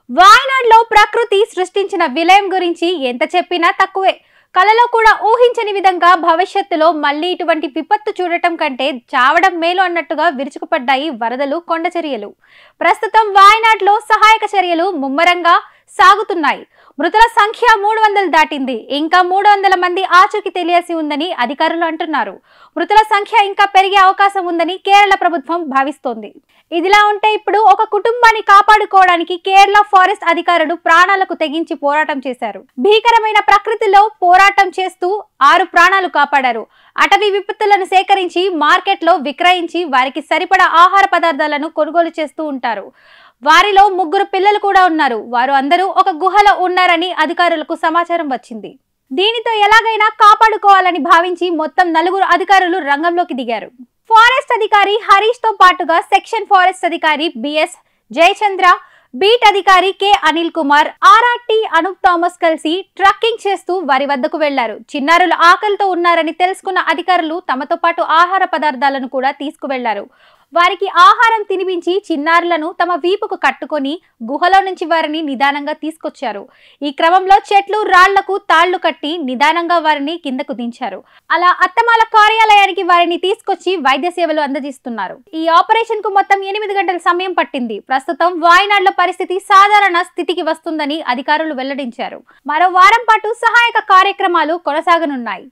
వాయనాడ్లో ప్రకృతి సృష్టించిన విలయం గురించి ఎంత చెప్పినా తక్కువే. కలలో కూడా ఊహించని విధంగా భవిష్యత్తులో మళ్లీ ఇటువంటి విపత్తు చూడటం కంటే చావడం మేలు అన్నట్టుగా విరుచుకుపడ్డాయి వరదలు, కొండచర్యలు. ప్రస్తుతం వాయనాడ్లో సహాయక చర్యలు ముమ్మరంగా సాగుతున్నాయి. మృతుల సంఖ్య 300 దాటింది. ఇంకా 300 మంది ఆచూకీ తెలియాల్సి ఉందని అధికారులు అంటున్నారు. మృతుల సంఖ్య ఇంకా పెరిగే అవకాశం ఉందని కేరళ ప్రభుత్వం భావిస్తోంది. ఇదిలా ఉంటే ఇప్పుడు ఒక కుటుంబాన్ని కాపాడుకోవడానికి కేరళ ఫారెస్ట్ అధికారులు ప్రాణాలకు తెగించి పోరాటం చేశారు. భీకరమైన ప్రకృతిలో పోరాటం చేస్తూ 6 ప్రాణాలు కాపాడారు. అటవీ విపత్తులను సేకరించి మార్కెట్లో విక్రయించి వారికి సరిపడా ఆహార పదార్థాలను కొనుగోలు చేస్తూ ఉంటారు. వారిలో 3 పిల్లలు కూడా ఉన్నారు. వారు అందరూ ఒక గుహలో ఉన్నారని అధికారులకు సమాచారం వచ్చింది. దీనితో ఎలాగైనా కాపాడుకోవాలని భావించి మొత్తం 4 అధికారులు రంగంలోకి దిగారు. ఫారెస్ట్ అధికారి హరీష్ తో పాటుగా సెక్షన్ ఫారెస్ట్ అధికారి బిఎస్ జయచంద్ర, బీట్ అధికారి K Anil Kumar, RRT Anoop Thomas కలిసి ట్రక్కింగ్ చేస్తూ వారి వద్దకు వెళ్లారు. చిన్నారులు ఆకలితో ఉన్నారని తెలుసుకున్న అధికారులు తమతో పాటు ఆహార పదార్థాలను కూడా తీసుకువెళ్లారు. వారికి ఆహారం తినిపించి చిన్నారులను తమ వీపుకు కట్టుకొని గుహలో నుంచి వారిని నిదానంగా తీసుకొచ్చారు. ఈ క్రమంలో చెట్లు, రాళ్లకు తాళ్లు కట్టి నిదానంగా వారిని కిందకు దించారు. అలా అత్తమాల కార్యాలయానికి వారిని తీసుకొచ్చి వైద్య సేవలు అందజేస్తున్నారు. ఈ ఆపరేషన్ కు మొత్తం 8 గంటల సమయం పట్టింది. ప్రస్తుతం వాయనాడ్ల పరిస్థితి సాధారణ స్థితికి వస్తుందని అధికారులు వెల్లడించారు. మరో వారం పాటు సహాయక కార్యక్రమాలు కొనసాగనున్నాయి.